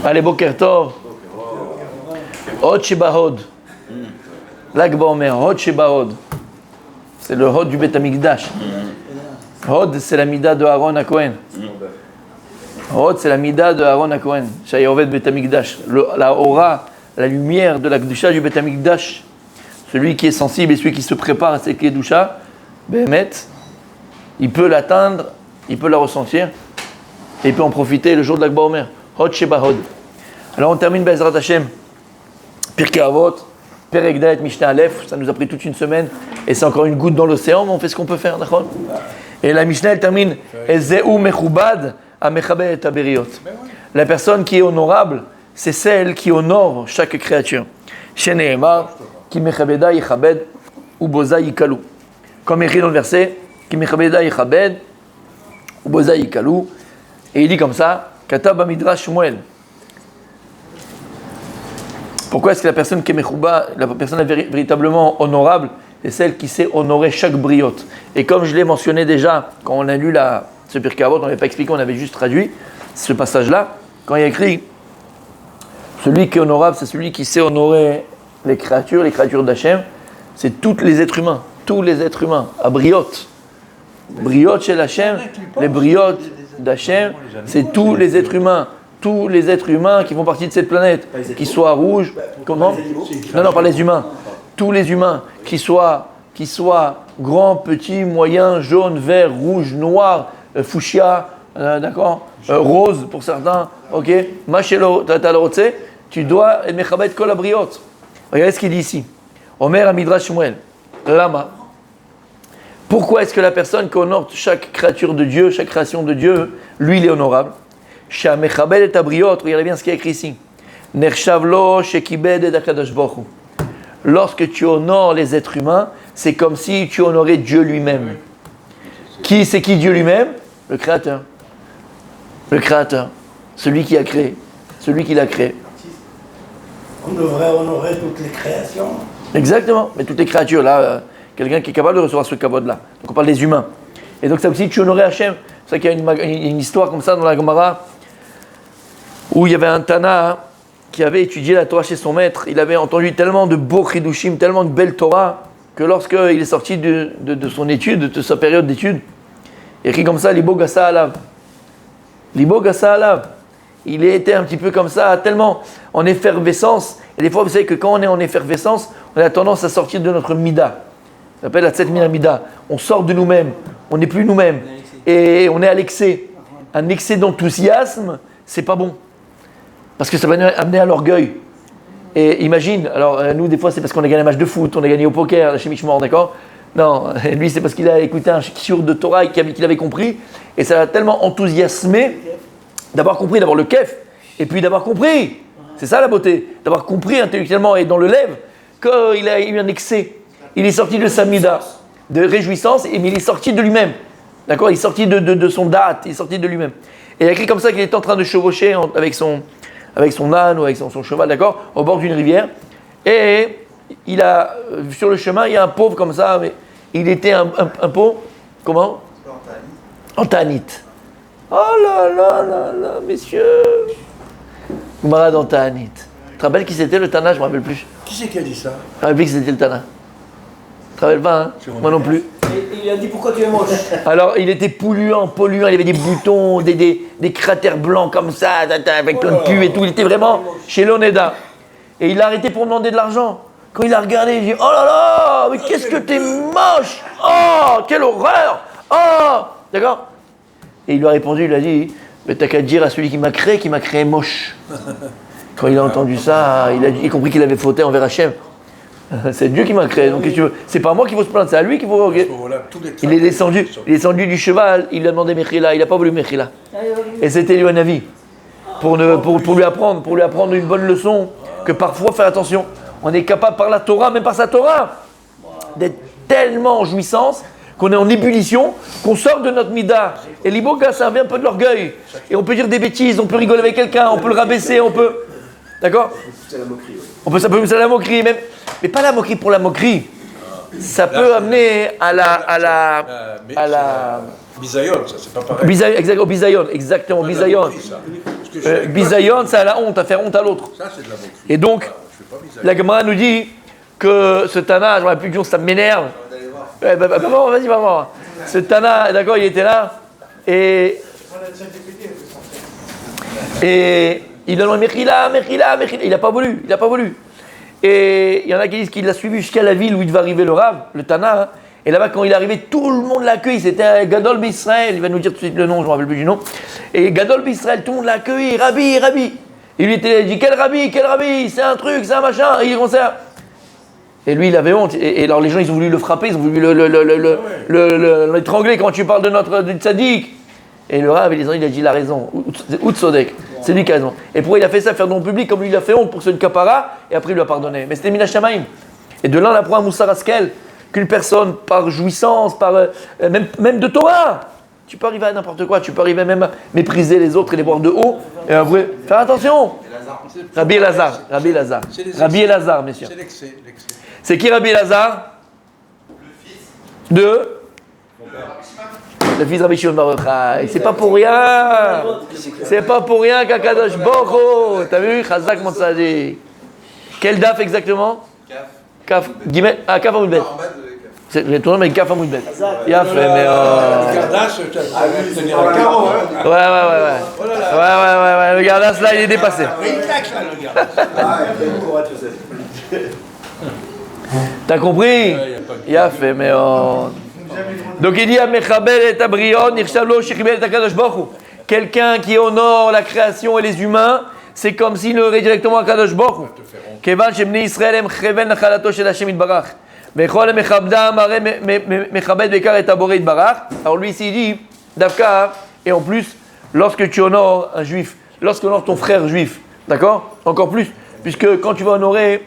Allez, Boker Tov. Hod Sheba Hod. Lag Baomer, Hod Sheba Hod. C'est le Hod du Beth Amikdash. Hod, c'est la mida de Aaron à Cohen. Hod, c'est la mida de Aaron à Cohen. Shayovet Beth Amikdash. La aura, la lumière de la Kedusha du Beth Amikdash. Celui qui est sensible et celui qui se prépare à cette Kedusha, Behemet, il peut l'atteindre, il peut la ressentir, et il peut en profiter le jour de l'Akba Omer. Hod Sheba Hod. Alors on termine Bezrat Hashem. Pirkei Avot, Perek Dalet Mishnah Aleph, ça nous a pris toute une semaine, et c'est encore une goutte dans l'océan, mais on fait ce qu'on peut faire, d'accord? Et la Mishnah, elle termine Ezeu Mechubad Amechabed et Aberiot. La personne qui est honorable, c'est celle qui honore chaque créature. Sheneemar, Ki Mechabeda Yechabed, Uboza Yikalu. Comme écrit dans le verset, Ki Mechabeda Yechabed, Uboza Yikalu. Et il dit comme ça, Katab Midrash Shmuel. Pourquoi est-ce que la personne qui est mechouba, la personne véritablement honorable, c'est celle qui sait honorer chaque briote. Et comme je l'ai mentionné déjà, quand on a lu ce Pirkei Avot, on n'avait pas expliqué, on avait juste traduit ce passage-là, quand il y a écrit celui qui est honorable, c'est celui qui sait honorer les créatures d'Hachem, c'est tous les êtres humains, à briote. Briote chez Hachem, les briotes d'Hachem, c'est tous les êtres humains. Tous les êtres humains qui font partie de cette planète, qu'ils soient rouges, comment? Non, pas les humains. Tous les humains, qu'ils soient grands, petits, moyens, jaunes, verts, rouges, noirs, fuchsia, d'accord, rose pour certains, ok? Machelo, tatalorotse, tu dois mechabet kol abriot. Regardez ce qu'il dit ici. Omer Midrash Shmuel. Lama. Pourquoi est-ce que la personne qui honore chaque créature de Dieu, chaque création de Dieu, lui, il est honorable? Regardez bien ce qui est écrit ici. Lorsque tu honores les êtres humains, c'est comme si tu honorais Dieu lui-même. C'est qui Dieu lui-même? Le Créateur. Le Créateur. Celui qui a créé. Celui qui l'a créé. On devrait honorer toutes les créations. Exactement. Mais toutes les créatures, là, quelqu'un qui est capable de recevoir ce kavod-là. Donc on parle des humains. Et donc c'est comme si tu honorais Hachem. C'est ça qu'il y a une histoire comme ça dans la Gemara, où il y avait un Tana qui avait étudié la Torah chez son maître. Il avait entendu tellement de beaux chidushim, tellement de belles Torah, que lorsqu'il est sorti de son étude, de sa période d'étude, il écrit comme ça, Libo Gassa Alav. Libo Gassa Alav. Il était un petit peu comme ça, tellement en effervescence. Et des fois, vous savez que quand on est en effervescence, on a tendance à sortir de notre mida. Ça s'appelle la Tset Mina Mida. On sort de nous-mêmes, on n'est plus nous-mêmes. Et on est à l'excès. Un excès d'enthousiasme, c'est pas bon. Parce que ça va nous amener à l'orgueil. Et imagine, alors nous des fois c'est parce qu'on a gagné un match de foot, on a gagné au poker chez Michmore, d'accord? Non, lui c'est parce qu'il a écouté un shiur de Torah et qu'il avait compris. Et ça l'a tellement enthousiasmé d'avoir compris, d'avoir le kef, et puis d'avoir compris. C'est ça la beauté, d'avoir compris intellectuellement et dans le lève qu'il a eu un excès. Il est sorti de sa mida, de réjouissance, mais il est sorti de lui-même. D'accord? Il est sorti de son date, il est sorti de lui-même. Et il a écrit comme ça qu'il était en train de chevaucher avec son âne ou avec son cheval, d'accord, au bord d'une rivière. Et sur le chemin, il y a un pauvre comme ça, mais il était un pauvre, comment? En Ta'anit. Oh là là là là, messieurs. Goumara dans Ta'anit. Tu te rappelles qui c'était le Tana? Je ne me rappelle plus. Qui c'est qui a dit ça? Je me rappelle qui c'était le Tana. Tu te rappelles pas, hein? Moi non plus. Et il a dit pourquoi tu es moche? Alors, il était polluant, il avait des boutons, des cratères blancs comme ça, avec plein de pus et tout. Il était vraiment chez l'Oneda. Et il a arrêté pour demander de l'argent. Quand il a regardé, il dit « Oh là là, mais qu'est-ce que t'es moche! Oh, quelle horreur! Oh !» D'accord? Et il lui a répondu, il a dit « Mais t'as qu'à dire à celui qui m'a créé moche. » Quand il a entendu ça, il a compris qu'il avait fauté envers Hachem. C'est Dieu qui m'a créé, donc qu'est-ce que tu veux? C'est pas moi qui faut se plaindre, c'est à lui qu'il faut. Okay. Il est descendu du cheval, il a demandé Mechila, il n'a pas voulu Mechila. Et c'était lui un avis pour lui apprendre une bonne leçon, que parfois faire attention. On est capable par la Torah, même par sa Torah, d'être tellement en jouissance qu'on est en ébullition, qu'on sort de notre mida. Et l'iboga, ça vient un peu de l'orgueil. Et on peut dire des bêtises, on peut rigoler avec quelqu'un, on peut le rabaisser, on peut. D'accord? C'est la moquerie, oui. Ça peut pousser à la moquerie, même. Mais pas la moquerie pour la moquerie. Ça peut amener à la Bisayon, ça c'est pas pareil. Bisayon, exactement, bisayon. Bisayon, c'est à la honte, à faire honte à l'autre. Ça, c'est de la boxe. Et donc, la Gemara nous dit que ce Tana, je me rappelle plus que ça m'énerve. Ouais, bon, vas-y, va voir. Ce Tana, d'accord, il était là, et il demande Mechila, il n'a pas voulu. Et il y en a qui disent qu'il l'a suivi jusqu'à la ville où il devait arriver le Rav, le Tana. Hein. Et là-bas, quand il est arrivé, tout le monde l'accueille. C'était Gadol B'Israël, il va nous dire tout de suite le nom, je ne me rappelle plus du nom. Et Gadol B'Israël, tout le monde l'a accueilli, Rabbi. Il lui dit Quel Rabbi, c'est un truc, c'est un machin. Et il commençait à... Et lui, il avait honte. Et alors, les gens, ils ont voulu le frapper, ils ont voulu l'étrangler quand tu parles de tzaddik. Et le Rav, il a dit il a raison. Outsodek. C'est lui qui a raison. Et pourquoi il a fait ça, faire dans le public, comme lui, il a fait honte pour ceux de Kapara, et après, il lui a pardonné. Mais c'était Minash Shamaim. Et de là, on apprend à Moussar Askel qu'une personne, par jouissance, même de Torah, tu peux arriver à n'importe quoi, tu peux arriver même à mépriser les autres et les voir de haut. Et avouer, faire attention. Rabbi Elazar, messieurs. C'est l'excès. C'est qui Rabbi Elazar? Le fils de Rabbi Shimon Bar Yochai. C'est pas pour rien qu'Akadosh Baruch Hu. T'as vu? Chazak mon tzaddik. Quel daf exactement? Kaf. Gimel. Ah, Kaf Amud Bet. J'ai tourné avec Kaf Amud Bet. Il a fait, mais. Gardasse, tu vas tenir un carreau, hein. Ouais. Le Gardasse là, il est dépassé. Il claque là, le Gardasse. T'as compris? Il a fait, mais. Donc il dit à Mechabel et Abrion, Nirshalo, Shechibel et Akadosh Baruch Hu. Quelqu'un qui honore la création et les humains, c'est comme s'il aurait directement Akadosh Baruch Hu. Kevan shebnei Israël em cheven nachalato shel Hashem yitbarach. Vechol mechabdam are mechabed bekar et aboré yitbarach. Alors lui ici il dit, Davka, et en plus, lorsque tu honores un juif, lorsque tu honores ton frère juif, d'accord? Encore plus, puisque quand tu vas honorer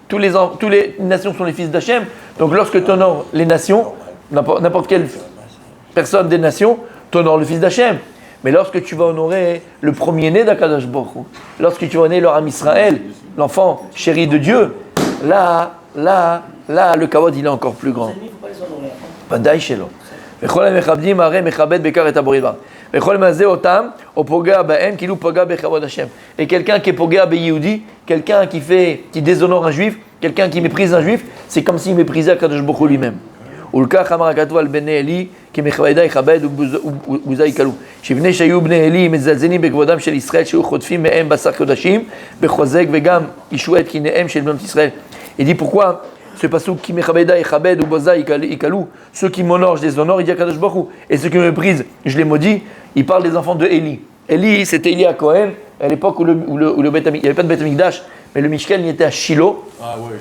toutes les nations sont les fils d'Hachem, donc lorsque tu honores les nations, n'importe quelle personne des nations, tu honores le fils d'Hachem. Mais lorsque tu vas honorer le premier-né d'Akadosh Baruch Hu, lorsque tu vas honorer leur âme Israël, l'enfant chéri de Dieu, là, le kavod il est encore plus grand. Vadaï shelo. Vechol mechabdim are mechabed bekar et aboré yitbarach. Vechol mazeh otam o poga ba'em kilu poga bechavod Hashem. Et quelqu'un qui est poga be'yehudi, quelqu'un qui déshonore un juif, quelqu'un qui méprise un juif, c'est comme s'il méprisait Akadosh Baruch Hu lui-même. ולכך אמר הכתוב על בני עלי כי מכבדה יכבד ובוזה יקלו שבני שהיו בני עלי מזלזלים בכבודם של ישראל שהיו חוטפים מהם בשר קודשים בחוזק וגם ישועו את קניהם של בנות ישראל. Il dit pourquoi ce pasuk qui mechabeda yechabed ou boza yikalu, ceux qui m'honorent je les honore, il dit Akadosh Baruch Hu, et ceux qui me méprisent je les maudis. Il parle des enfants de Élie. Élie c'était Élie à Cohen à l'époque où il n'y avait pas de Beth Amikdash, mais le Mishkan il était à Shiloh. Ah ouais.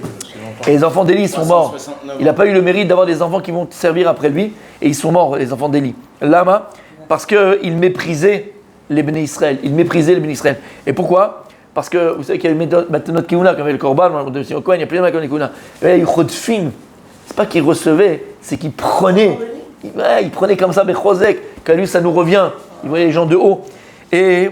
Et les enfants d'Élie sont morts. Il n'a pas eu le mérite d'avoir des enfants qui vont servir après lui. Et ils sont morts, les enfants d'Élie. Lama, parce qu'ils méprisaient les béné Israël. Ils méprisaient les béné Israël. Et pourquoi? Parce que vous savez qu'il y a le Matanot Kehuna, comme le Korban, il y a plein de Matanot Kehuna. C'est pas qu'ils recevaient, c'est qu'ils prenaient. Ils prenaient comme ça, Bechozek. Quand lui, ça nous revient. Ils voyaient les gens de haut. Et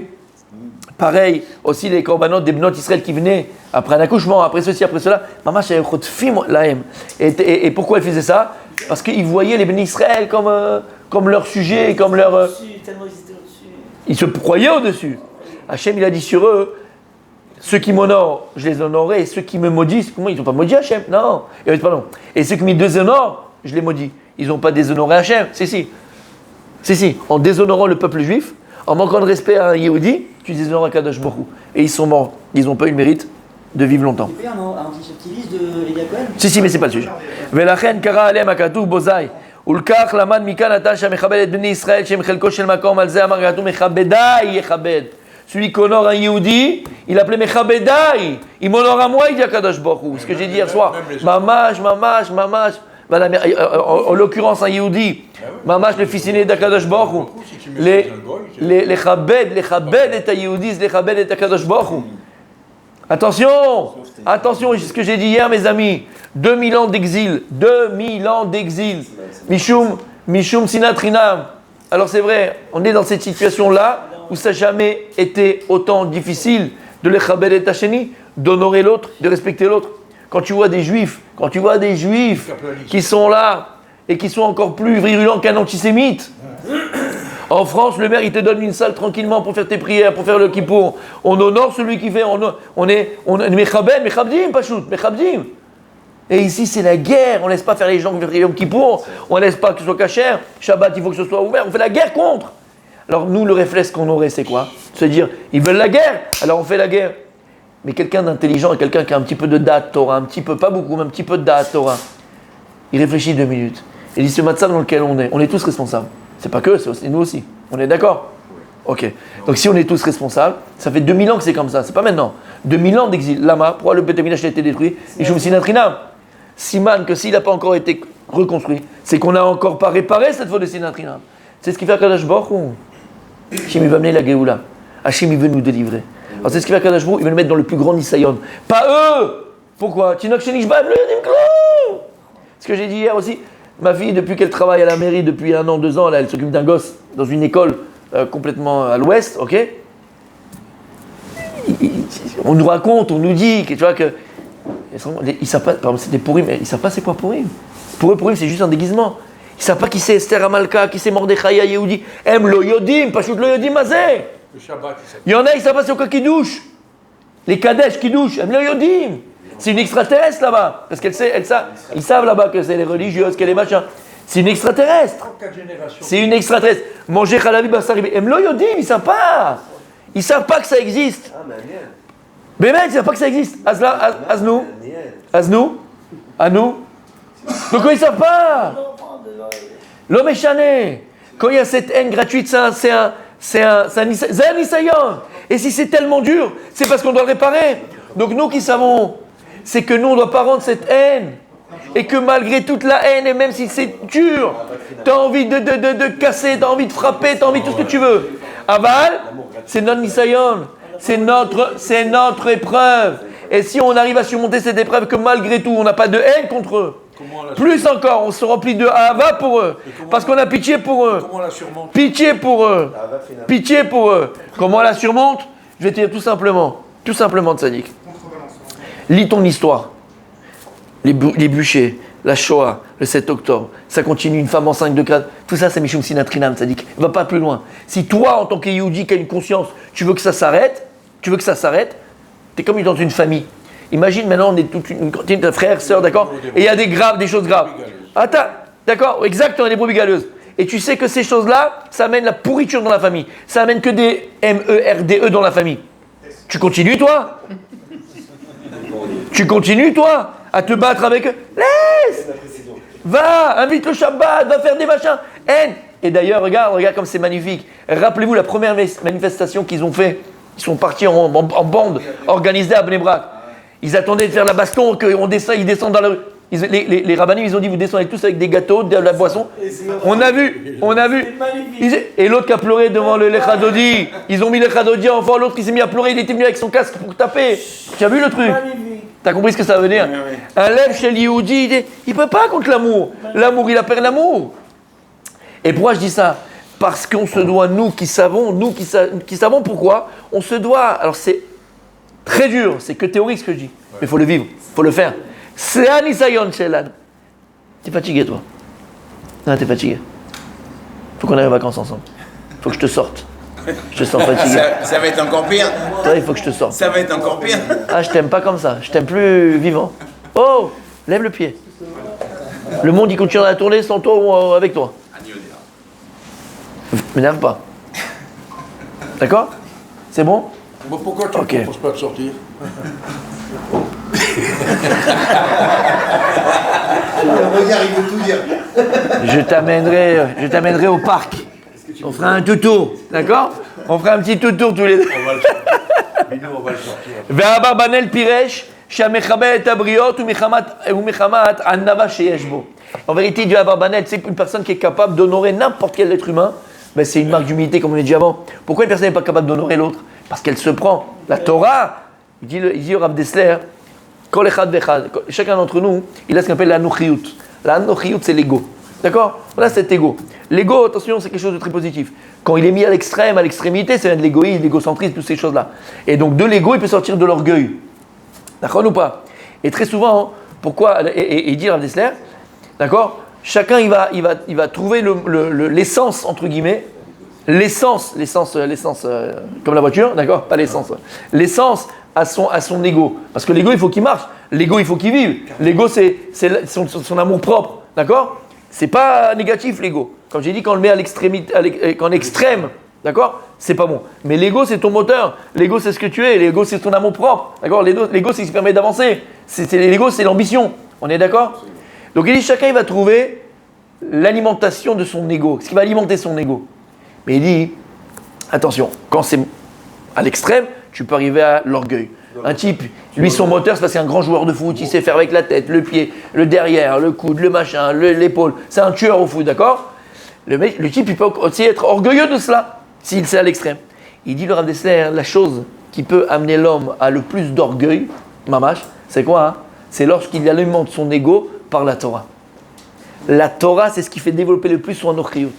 pareil, aussi les corbanotes des Bnot Israël qui venaient après un accouchement, après ceci, après cela. Maman, j'avais chotfim lahem. Et pourquoi ils faisaient ça? Parce qu'ils voyaient les Bnei Israël comme leur sujet, comme leur. Ils se croyaient au-dessus. Hachem, il a dit sur eux ceux qui m'honorent, je les honorerai, et ceux qui me maudissent, comment ils n'ont pas maudit Hachem? Non. Et ceux qui me déshonorent, je les maudis. Ils n'ont pas déshonoré Hachem. Si. En déshonorant le peuple juif, en manquant de respect à un Yehudi, tu déshonores Akadosh Baruch Hu. Et ils sont morts. Ils n'ont pas eu le mérite de vivre longtemps. C'est pas un anti-subtilis de Elia Cohen? Si, mais c'est pas le sujet. Velachen kara alem akatuv bozai. ולקח למד מכאן נתן שהמכבד את בני ישראל שהם חלקו של מקום על זה אמר כתוב מכבדי יכבד. Celui qui honore un Yehudi, il appelait Mechabedai. Il m'honore à moi, il dit Akadosh Baruch Hu. Ce que j'ai dit hier soir. Mamash. Voilà, en l'occurrence un Yehudi. Mamash, le fils aîné d'Akadosh Baruch Hu. Les Chabed et à Yehudi, les Chabed et Akadosh Baruch Hu. Attention, ce que j'ai dit hier, mes amis. 2000 ans d'exil. Mishum Sinat Rinam. Alors c'est vrai, on est dans cette situation-là où ça n'a jamais été autant difficile de l'Echabed et Hacheni, d'honorer l'autre, de respecter l'autre. Quand tu vois des juifs qui sont là et qui sont encore plus virulents qu'un antisémite, En France, le maire, il te donne une salle tranquillement pour faire tes prières, pour faire le kippour. On honore celui qui fait, on est mechabdim, pachout, mechabdim. Et ici, c'est la guerre. On ne laisse pas faire les gens qui font Yom Kippour. On ne laisse pas que ce soit cachère. Shabbat, il faut que ce soit ouvert. On fait la guerre contre. Alors nous, le réflexe qu'on aurait, c'est quoi? Se dire, ils veulent la guerre, alors on fait la guerre. Mais quelqu'un d'intelligent, quelqu'un qui a un petit peu de date Torah, un petit peu, pas beaucoup, mais un petit peu de date Torah, il réfléchit 2 minutes. Il dit, ce matzah dans lequel on est tous responsables. C'est pas que, c'est aussi, nous aussi. On est d'accord? Ok. Donc si on est tous responsables, ça fait 2000 ans que c'est comme ça, c'est pas maintenant. 2000 ans d'exil. Lama, pourquoi le Beth Amikdash a été détruit? Et je me suis Sinatrinam. Siman, que s'il n'a pas encore été reconstruit, c'est qu'on n'a encore pas réparé cette faute de Sinatrinam. C'est ce qui fait Kadosh Baruch Hu. Hachem, il va amener la Géoula. Hachem, il veut nous délivrer. Alors c'est ce qui fait Kadosh Baruch Hu, il va nous mettre dans le plus grand Nisayon. Pas eux. Pourquoi? Ce que j'ai dit hier aussi. Ma fille, depuis qu'elle travaille à la mairie, depuis 1 an, 2 ans, elle s'occupe d'un gosse dans une école complètement à l'ouest, ok? On nous raconte, on nous dit que tu vois que ils savent pas, par exemple, c'est des pourris, mais ils savent pas c'est quoi pourrim. Pour eux, pourrim, c'est juste un déguisement. Ils savent pas qui c'est Esther Amalka, qui c'est Mordechai Yehudi. Em lo yodim, pashut lo yodim mazé. Le Shabbat, Il y en a, ils savent pas c'est quoi qui douche. Les Kadesh qui douchent, em lo yodim. C'est une extraterrestre là-bas, parce ils savent là-bas que c'est les religieuses, qu'elle est machin. C'est une extraterrestre. 34 générations. C'est une extraterrestre. Manger khalavi basari, em lo yodim, ils savent pas. Ils savent pas que ça existe. Mais mec, ils savent pas que ça existe. Aznou. À nous. Donc ils savent pas. L'homme est chané. Quand il y a cette haine gratuite, c'est un nisayon. Et si c'est tellement dur, c'est parce qu'on doit le réparer. Donc nous qui savons, c'est que nous on ne doit pas rendre cette haine. Et que malgré toute la haine, et même si c'est dur, tu as envie de casser, tu as envie de frapper, tu as envie de tout ce que tu veux. Aval, c'est notre nisayon. C'est notre épreuve. Et si on arrive à surmonter cette épreuve, que malgré tout, on n'a pas de haine contre eux, plus encore, on se remplit de hava pour eux. Parce qu'on a pitié pour eux. Comment on la surmonte? Pitié pour eux. Pitié pour eux. Comment on la surmonte? Je vais te dire tout simplement, Tzadik. Lis ton histoire. Les bûchers, la Shoah, le 7 octobre, ça continue, une femme enceinte de 4. Tout ça, c'est Mishum Sinatrinam, Tzadik. Va pas plus loin. Si toi, en tant que Yehudi qui a une conscience, tu veux que ça s'arrête, t'es comme dans une famille. Imagine maintenant, on est toute une cantine de frères, sœurs, d'accord? Et il y a des choses graves. Attends, d'accord? Exactement, des brebis galeuses. Et tu sais que ces choses-là, ça amène la pourriture dans la famille. Ça amène que des MERDE dans la famille. Tu continues, toi? À te battre avec eux? Laisse! Va, invite le Shabbat, va faire des machins. Haine! Et d'ailleurs, regarde comme c'est magnifique. Rappelez-vous la première manifestation qu'ils ont fait. Ils sont partis en bande, organisée à Bnei Brak. Ils attendaient de faire la baston, ils descendent dans la rue. Les rabbinim, ils ont dit, vous descendez tous avec des gâteaux, de la boisson. On a vu. Et l'autre qui a pleuré devant le Lechadodi. Ils ont mis le Lechadodi en fort, l'autre qui s'est mis à pleurer, il était venu avec son casque pour taper. Tu as vu le truc? T'as compris ce que ça veut dire? Un lève chez l'Yehudi, il ne peut pas contre l'amour. L'amour, il appelle l'amour. Et pourquoi je dis ça? Parce qu'on se doit, nous qui savons pourquoi, on se doit. Alors c'est très dur, c'est que théorique ce que je dis. Mais il faut le vivre, il faut le faire. C'est un Isayon Shelan. T'es fatigué, toi? Non, t'es fatigué. Faut qu'on aille en vacances ensemble. Faut que je te sorte. Je te sens fatigué. Ça va être encore pire. Toi, il faut que je te sorte. Ça va être encore pire. Ah, je t'aime pas comme ça. Je t'aime plus vivant. Oh, lève le pied. Le monde, il continuera à tourner sans toi ou avec toi. M'énerve pas. D'accord? C'est bon? Bon, pourquoi tu ne Ok. proposes pas de sortir? Le regard, il veut tout dire. Je t'amènerai au parc. On fera un tout-tour, d'accord? On fera un petit tout-tour tous les deux. On va le sortir. Mais nous, on va le sortir. Ve'abarbanel piresh, she'amechabet et abriot u'mechamat anava sheyesh bo. En vérité, Dieu Abarbanel, c'est une personne qui est capable d'honorer n'importe quel être humain. Ben, c'est une marque d'humilité, comme on l'a dit avant. Pourquoi une personne n'est pas capable d'honorer l'autre? Parce qu'elle se prend. La Torah, il dit au Rav Dessler, Kol echad vechad, chacun d'entre nous, il a ce qu'on appelle la nochiyut. La nochiyut, c'est l'ego. D'accord? Voilà cet ego. L'ego, attention, c'est quelque chose de très positif. Quand il est mis à l'extrême, à l'extrémité, c'est de l'égoïsme, l'égocentrisme, toutes ces choses-là. Et donc de l'ego, il peut sortir de l'orgueil. D'accord ou pas? Et très souvent, pourquoi, et dit Rav Dessler, d'accord? Chacun, il va trouver l'essence, entre guillemets, l'essence, comme la voiture, d'accord? Pas l'essence. L'essence à son ego. Parce que l'ego, il faut qu'il marche. L'ego, il faut qu'il vive. L'ego, c'est son amour propre, d'accord? C'est pas négatif, l'ego. Comme j'ai dit, quand on le met à l'extrémité, en extrême, d'accord? C'est pas bon. Mais l'ego, c'est ton moteur. L'ego, c'est ce que tu es. L'ego, c'est ton amour propre, d'accord? L'ego, c'est ce qui permet d'avancer. L'ego, c'est l'ambition. On est d'accord? Donc il dit, chacun, il va trouver l'alimentation de son ego. Ce qui va alimenter son ego. Mais il dit, attention, quand c'est à l'extrême, tu peux arriver à l'orgueil. Un type, lui, son moteur, c'est parce que c'est un grand joueur de foot, il sait faire avec la tête, le pied, le derrière, le coude, le machin, l'épaule. C'est un tueur au foot, d'accord? Le type, il peut aussi être orgueilleux de cela, s'il c'est à l'extrême. Il dit, le Rav Dessler, la chose qui peut amener l'homme à le plus d'orgueil, mamash, c'est quoi, hein? C'est lorsqu'il alimente son ego par la Torah. La Torah, c'est ce qui fait développer le plus son anochiyut.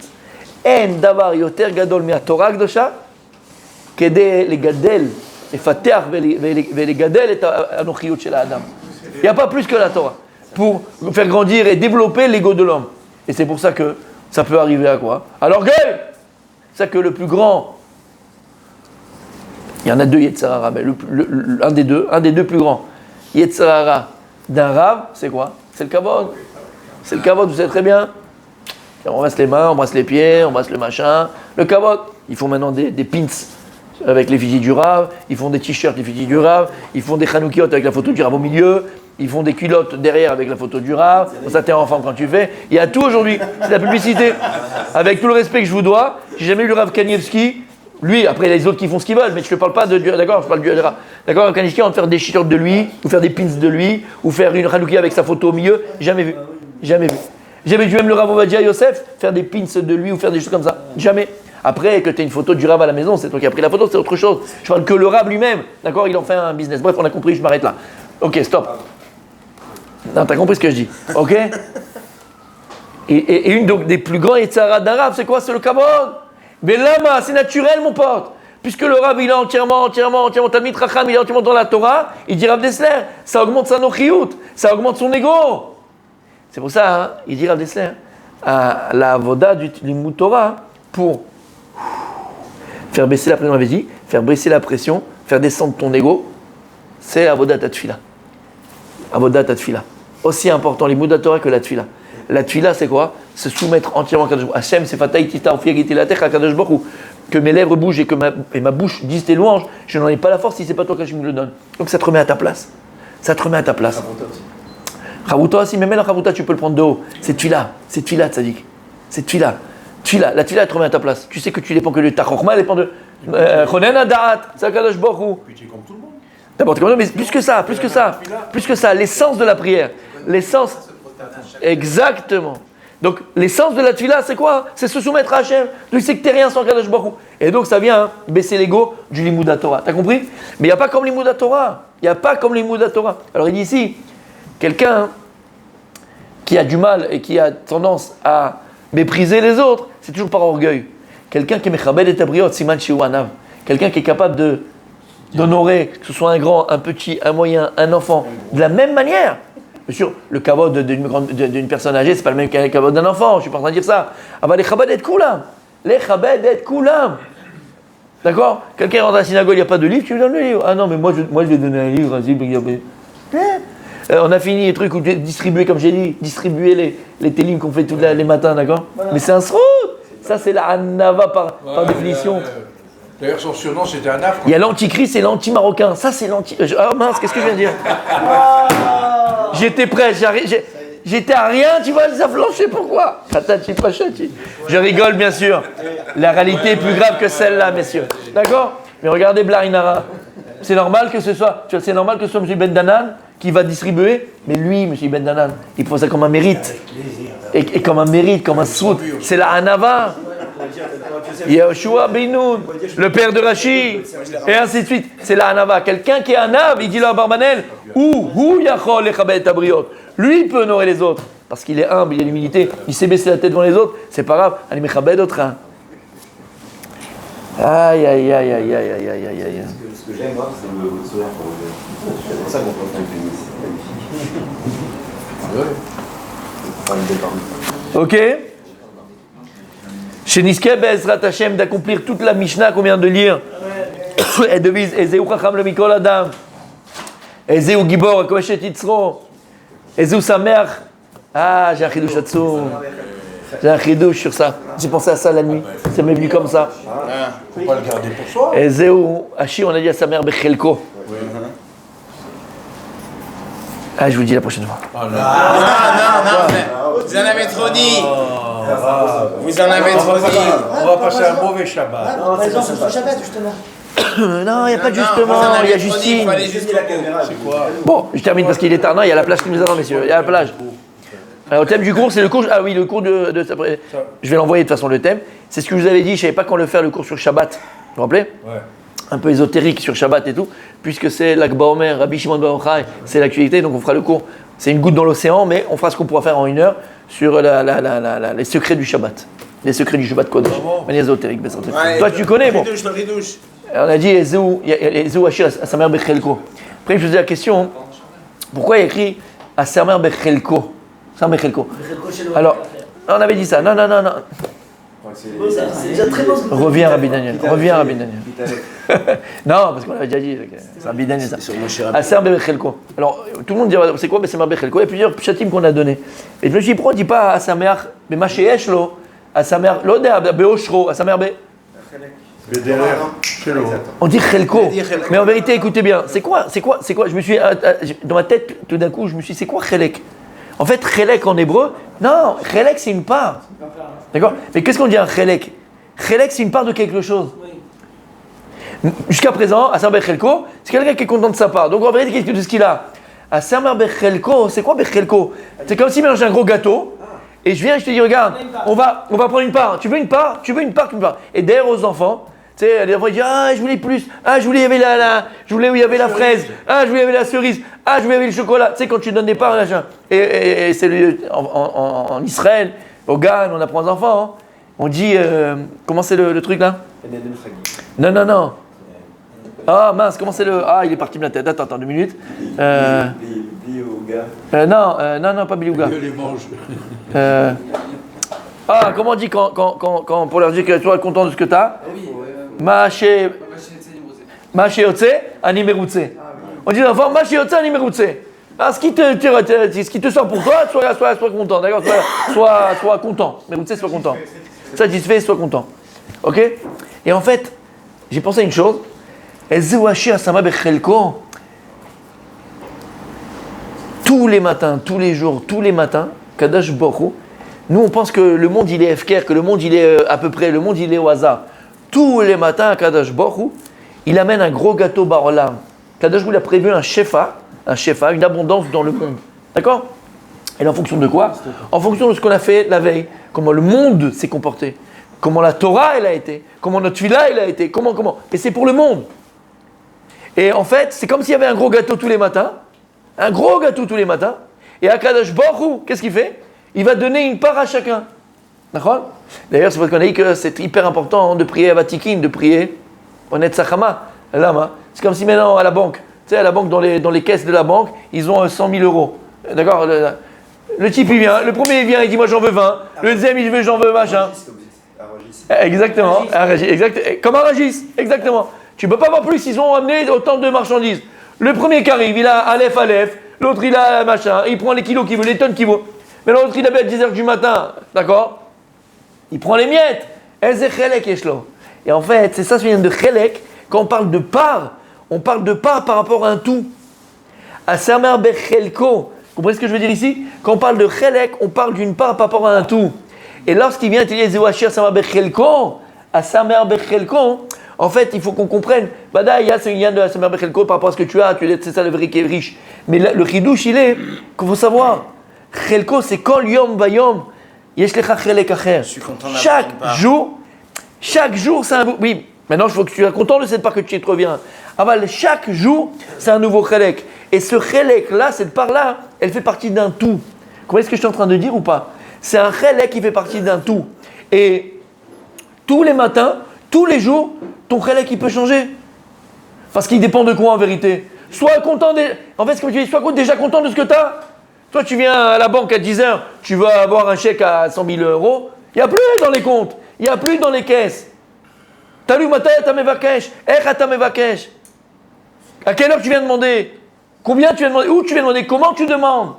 En davar yoter gadol mi Torah gdosha, kede legadel, lefateach velegadel et anochiyut shel adam. Il n'y a pas plus que la Torah pour faire grandir et développer l'ego de l'homme. Et c'est pour ça que ça peut arriver à quoi? À l'orgueil. C'est ça que le plus grand, il y en a deux Yetzirah, mais un des deux plus grands Yetzirah d'un Rav, c'est quoi? C'est le kavod. C'est le kavod, vous savez très bien. On embrasse les mains, on embrasse les pieds, on embrasse le machin. Le kavod. Ils font maintenant des pins avec l'effigie du Rav. Ils font des t-shirts l'effigie du Rav. Ils font des chanoukiot avec la photo du Rav au milieu. Ils font des culottes derrière avec la photo du Rav. Ça t'es enfant quand tu fais. Il y a tout aujourd'hui. C'est la publicité. Avec tout le respect que je vous dois, j'ai jamais eu le Rav Kanievski. Lui, après, il y a les autres qui font ce qu'ils veulent, mais je ne parle pas de Dieu, d'accord? Je parle du Rav. D'accord? Rav Kanievski, on va faire des t-shirts de lui, ou faire des pins de lui, ou faire une chanoukia avec sa photo au milieu. Jamais vu. Jamais vu. Jamais vu même le Rav Ovadia Yosef faire des pins de lui ou faire des choses comme ça. Jamais. Après, que tu aies une photo du Rav à la maison, c'est toi qui as pris la photo, c'est autre chose. Je parle que le Rav lui-même, d'accord? Il en fait un business. Bref, on a compris, je m'arrête là. Ok, stop. Non, t'as compris ce que je dis. Ok? Et une des plus grands Yetzirah d'un Rav, c'est quoi? C'est le kavod. Mais là, c'est naturel, mon pote. Puisque le Rav, il est entièrement, Talmid Chacham, il est entièrement dans la Torah, il dit Rav Dessler, ça augmente sa nochiyut, ça augmente son ego. C'est pour ça, hein, il dit Rav Dessler, à la avoda du Limud Torah, pour faire baisser la pression, on avait dit, faire baisser la pression, faire descendre ton ego, c'est avodat atfila. Avodat atfila. Aussi important Limud Torah que la tfila. La tfila, c'est quoi? Se soumettre entièrement à Kadosh Baruch Hu. Hashem, c'est fataï tita ofiyagiti la terre à Kadosh Baruch Hu. Que mes lèvres bougent et que ma bouche dise tes louanges, je n'en ai pas la force si c'est pas toi qui me le donne. Donc ça te remet à ta place. Ça te remet à ta place. Chavuta aussi, mais même la chavuta, tu peux le prendre de haut. C'est tfila, tzadik. C'est tfila. La tfila, elle te remet à ta place. Tu sais que tu dépends que de ta chokma, elle dépend de chonen adat, c'est Kadosh Baruch Hu. Puis tu es comme tout le monde. D'abord, mais plus que ça, l'essence de la prière. L'essence. Exactement. Donc, l'essence de la tfila, c'est quoi? C'est se soumettre à Hachem. Donc, c'est que tu n'es rien sans Kadosh Baruch Hu. Et donc, ça vient baisser l'ego du Limud Torah. T'as compris? Mais il n'y a pas comme Limud Torah. Alors, il dit ici, quelqu'un qui a du mal et qui a tendance à mépriser les autres, c'est toujours par orgueil. Quelqu'un qui est mechabed et tabriot, siman shiu anav. Quelqu'un qui est capable d'honorer, que ce soit un grand, un petit, un moyen, un enfant, de la même manière. Bien sûr, le kavod d'une personne âgée, c'est pas le même que le kavod d'un enfant, je suis pas en train de dire ça. Ah bah les chabad et koulam. D'accord? Quelqu'un rentre à la synagogue, il n'y a pas de livre, tu lui donnes le livre. Ah non, mais moi je vais donner un livre. On a fini les trucs où distribuer, comme j'ai dit, distribuer les télim qu'on fait tous les matins, d'accord? Voilà. Mais c'est un srout. Ça, c'est la anava par définition. D'ailleurs, son surnom, c'était un affre. Il y a l'antichrist et l'anti-marocain. Ça, c'est l'anti... Ah mince, qu'est-ce que je viens de dire? J'étais prêt, j'étais à rien, tu vois, ça flanchait, pourquoi? Je rigole, bien sûr. La réalité est plus grave que celle-là, messieurs. D'accord? Mais regardez Blarinara. C'est normal que ce soit M. Ben Danan qui va distribuer, mais lui, M. Ben Danan, il prend ça comme un mérite. Et comme un mérite, comme un sout. C'est la Hanava. Yehoshua Benoun, le père de Rashi, et ainsi de suite. C'est la Hanava. Quelqu'un qui est Hanav, il dit là à Barbanel, ou Yachol lechabed tabriot. Lui, il peut honorer les autres. Parce qu'il est humble, il a l'humilité, il sait baisser la tête devant les autres. C'est pas grave, allez mechabed autre. Aïe. Ce que j'aime, moi, c'est le sourire pour vous. C'est pour ça qu'on peut faire une féministe. C'est magnifique. Ok. Chez Niske Bezrat Hashem d'accomplir toute la Mishnah qu'on vient de lire. Elle devise Ezeu Chacham le Mikol Adam. Ezeu Gibor Koshet Yitzro. Ezeu Sameach. Ah, j'ai un chidouche là-dessous. J'ai un chidouche sur ça. J'ai pensé à ça la nuit. Ça m'est venu comme ça. Faut pas le garder pour soi. Ezeu Hachi, on a dit à sa mère Bechelko. Ah, je vous le dis la prochaine fois. Ah, Non, vous en avez trop dit. Vous en avez trop dit. On va passer un mauvais Shabbat. Par exemple, sur le Shabbat, justement. Non, il n'y a pas de Vous en justement, avez il y a trop dit, Justine. faut aller jusqu'au bout. C'est quoi? Bon, je termine parce qu'il est tard. Non, il y a la plage qui nous attend, messieurs. Il y a la plage. Alors, le thème du cours, c'est le cours. Ah oui, le cours de je vais l'envoyer de toute façon, le thème. C'est ce que je vous avais dit. Je ne savais pas quand le faire, le cours sur Shabbat. Vous vous rappelez? Ouais. Un peu ésotérique sur Shabbat et tout. Puisque c'est l'Akba Omer, Rabbi Shimon Bar Yochai, c'est l'actualité. Donc, on fera le cours. C'est une goutte dans l'océan, mais on fera ce qu'on pourra faire en 1 heure sur les secrets du Shabbat. Les secrets du Shabbat Kodesh. Manière ésotérique. Ouais, Toi, tu connais, bon. Le ridouche. On a dit Ezeu Hachir à sa mère Bechelko. Après, je me posais la question, pourquoi il y a écrit à sa mère Bechelko? Sa mère Bechelko. Alors, on avait dit ça. Non. C'est déjà très bon. Reviens, Rabbi Daniel. Non, parce qu'on l'avait déjà dit. C'est Rabbi Daniel, ça. À sa mère Bechelko. Alors, tout le monde dit, c'est quoi sa mère Bechelko? Il y a plusieurs chatim qu'on a donnés. Et je me suis dit, pourquoi on ne dit pas à sa mère Bemacheshlo, à sa mère Beoshro, à sa mère BDR, chez l'eau. On dit Chelko. Mais en vérité, écoutez bien, c'est quoi? Je me suis, dans ma tête, tout d'un coup, je me suis dit, c'est quoi Chelek? En fait, Chelek en hébreu, non, Chelek c'est une part. D'accord? Mais qu'est-ce qu'on dit un Chelek? Chelek c'est une part de quelque chose. Jusqu'à présent, à Samer Bechelko, c'est quelqu'un qui est content de sa part. Donc en vérité, qu'est-ce qu'il a? À Samer Bechelko, c'est quoi Bechelko? C'est comme si mélanger un gros gâteau. Et je viens et je te dis, regarde, on va prendre une part. Tu veux une part? Tu veux une part? Et d'ailleurs aux enfants, tu sais, les enfants ils disent, ah je voulais plus, ah je voulais il y avait je voulais où il y avait la fraise, ah je voulais il y avait la cerise, ah je voulais il y avait le chocolat. Tu sais quand tu donnes des parts, machin. Et c'est en Israël, au Gan, on apprend aux enfants, hein. On dit, comment c'est le truc là? Non. Ah mince, comment c'est le... Ah il est parti de la tête, attends 2 minutes. Non, pas Biliouga. Je les mange. Comment on dit quand pour leur dire que tu es content de ce que tu as? Maaché Otse, Animerutse. On dit aux enfants, Maaché Otse, Animerutse. Ce qui te sort pour toi, sois content, d'accord? Sois content. Merutse, sois content. Satisfait, sois content. Ok? Et en fait, j'ai pensé à une chose. Tous les matins, tous les jours, tous les matins, Kadash Baruch Hu, nous on pense que le monde il est efker, que le monde il est à peu près, le monde il est au hasard. Tous les matins, Kadash Baruch Hu, il amène un gros gâteau barolam. Kadash Baruch Hu, il a prévu un shefa, une abondance dans le monde. D'accord? Et en fonction de quoi? En fonction de ce qu'on a fait la veille, comment le monde s'est comporté, comment la Torah elle a été, comment notre Tfilah elle a été, comment. Et c'est pour le monde. Et en fait, c'est comme s'il y avait un gros gâteau tous les matins. Un gros gâteau tous les matins. Et Akadosh Baruch Hu, qu'est-ce qu'il fait? Il va donner une part à chacun. D'accord? D'ailleurs, c'est parce qu'on a dit que c'est hyper important de prier à Vatikin, de prier au Netzachama, Lama. C'est comme si maintenant à la banque, tu sais, à la banque, dans les caisses de la banque, ils ont 100 000 euros. D'accord? Le type, il vient, le premier, il vient, il dit moi j'en veux 20. Le deuxième, il dit j'en veux machin. Exactement. Comme un Ragis, exactement. Tu ne peux pas avoir plus, ils ont amené autant de marchandises. Le premier qui arrive, il a Aleph, l'autre il a machin, il prend les kilos qu'il veut, les tonnes qu'il veut. Mais l'autre il avait à 10h du matin, d'accord? Il prend les miettes. Et en fait, c'est ça, ça vient de Chelek. Quand on parle de part, on parle de part par rapport à un tout. À Samer Bechelko, vous comprenez ce que je veux dire ici? Quand on parle de Chelek, on parle d'une part par rapport à un tout. Et lorsqu'il vient te dire Zéouachir Samer Bechelko, à Samer Bechelko, en fait, il faut qu'on comprenne. Bada, il y a ce lien de la Samer Bechelko par rapport à ce que tu as, c'est ça le vrai qui est riche. Mais le chidouche, il est qu'il faut savoir. Chelko, c'est kol yom vayom. Yesh lecha chelek acher. Chaque jour, c'est un. Oui, maintenant, il faut que tu sois content de cette part que tu te reviens. Aval, chaque jour, c'est un nouveau chelek. Et ce chelek-là, cette part-là, elle fait partie d'un tout. Vous comprenez ce que je suis en train de dire ou pas? C'est un chelek qui fait partie d'un tout. Et tous les matins, tous les jours, ton chelek, il peut changer. Parce qu'il dépend de quoi en vérité? Sois content. En fait, ce que tu dis, sois déjà content de ce que tu as. Toi, tu viens à la banque à 10h, tu vas avoir un chèque à 100 000 euros. Il n'y a plus dans les comptes. Il n'y a plus dans les caisses. T'as lu Matai ta mevakesh, Echa ta mevakesh. À quelle heure tu viens demander? Combien tu viens demander? Où tu viens demander? Comment tu demandes?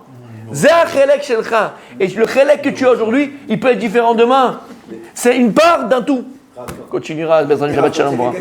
Zeh chelek shelcha. Et le chelek que tu as aujourd'hui, il peut être différent demain. C'est une part d'un tout. Continuera. Shabbat shalom.